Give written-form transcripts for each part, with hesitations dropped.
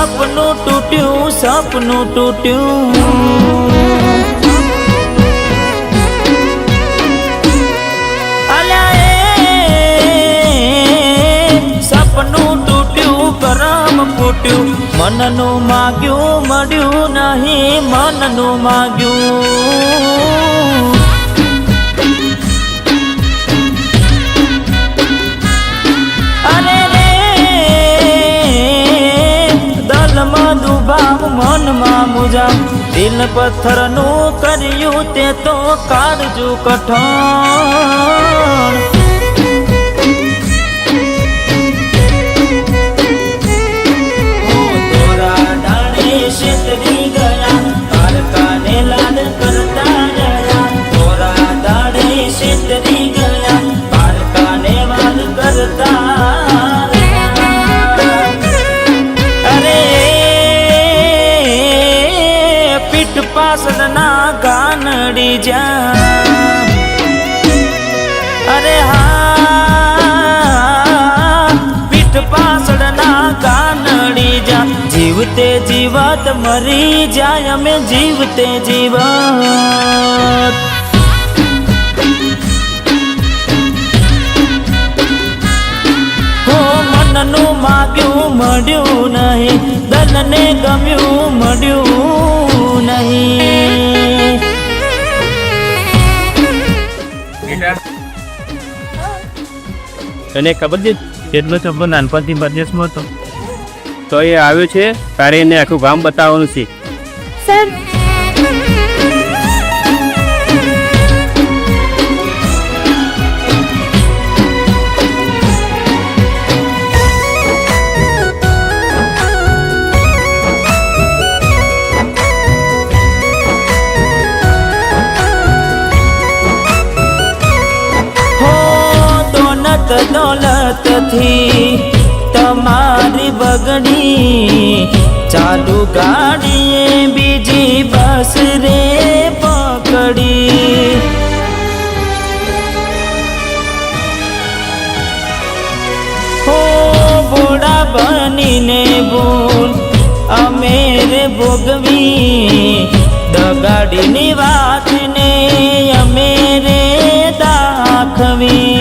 સપનું તૂટ્યું, સપનું તૂટ્યું. સપનું તૂટ્યું, કરમ ફૂટ્યું, મનનું માગ્યું મળ્યું નહીં, મનનું માગ્યું. અરે રે દલમાં દુભાવ, મનમાં મુજાવ, દિલ પથ્થરનું કર્યું તે તો કાળજું કઠણ. છેતરી ગયા પારકાને લાડ કરતા રહ્યા, તોરા દાડે છેતરી ગયા પારકાને વાડ કરતા રહ્યા. અરે પીઠ પાછળના ગાનડી જ્યાં, અરે હા પીઠ પાછળના ગાનડી જ્યાં, જીવતે જીવત મરી જાય અમે જીવતે જીવત. હો મનનું માગ્યું મળ્યું નહીં, દલને ગમ્યું મળ્યું નહીં. તને ખબર છે કેટલો છોકરો નાનપણથી પરદેશમાં હતો તો એ આવ્યો છે, તારે એને આખું ગામ બતાવવાનું છે. સર હો દોલતથી તમારી બગડી, ચાલુ ગાડીએ બીજી બસ રે પકડી. હો બોડા બનીને ભૂલ અમે રે ભોગવી, દગાડીની વાતને અમે રે દાખવી.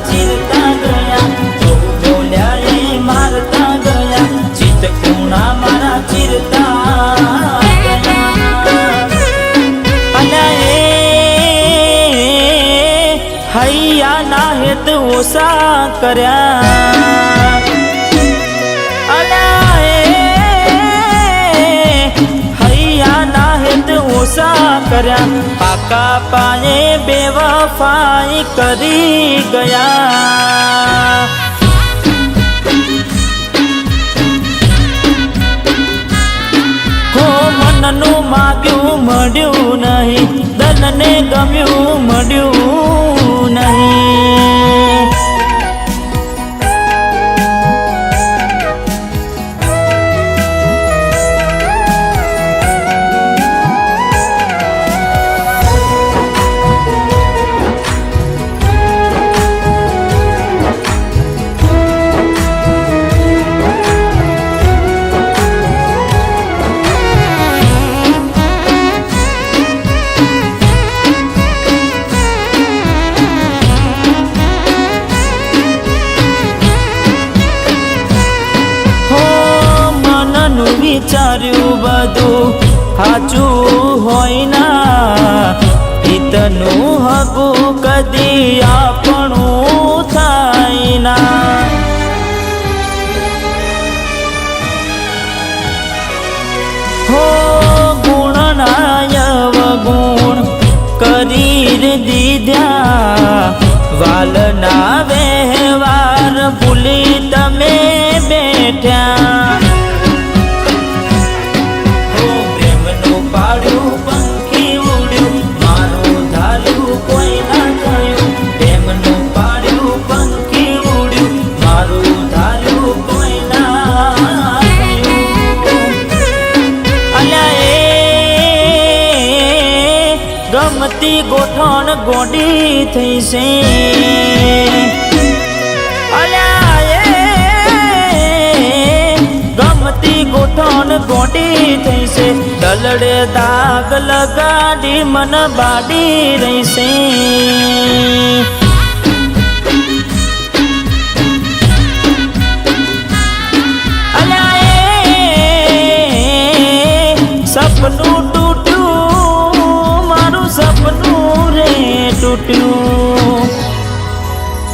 ચીરતા ગયા તો બોલ્યા એ મારતા ગયા, ચિત ખૂણા મારા ચીરતા ગયા. અલ્યા એ હૈયા ના હેત ઓછા કર્યા. અલ્યા એ હૈયા ના હેત ઓછા કર્યા, પાકા પાયે બેવફાઈ કરી ગયા. હો મનનું માગ્યું મળ્યું નહીં, દલને ગમ્યું મળ્યું નહીં. વિચાર્યું બધું સાચું હોય ના, હિતનું હગું કદી આપણું થાય ના. હો ગુણનાય અવગુણ કરી દીધા, વાલના વ્યવહાર ભૂલી તમે બેઠ્યા. ગમતી ગોઠણ ગોડી થઈ છે અલ્યા ગમતી ગોઠણ ગોડી થઈ છે દલડે દાગ લગાડી મન બાડી રહી છે સપનું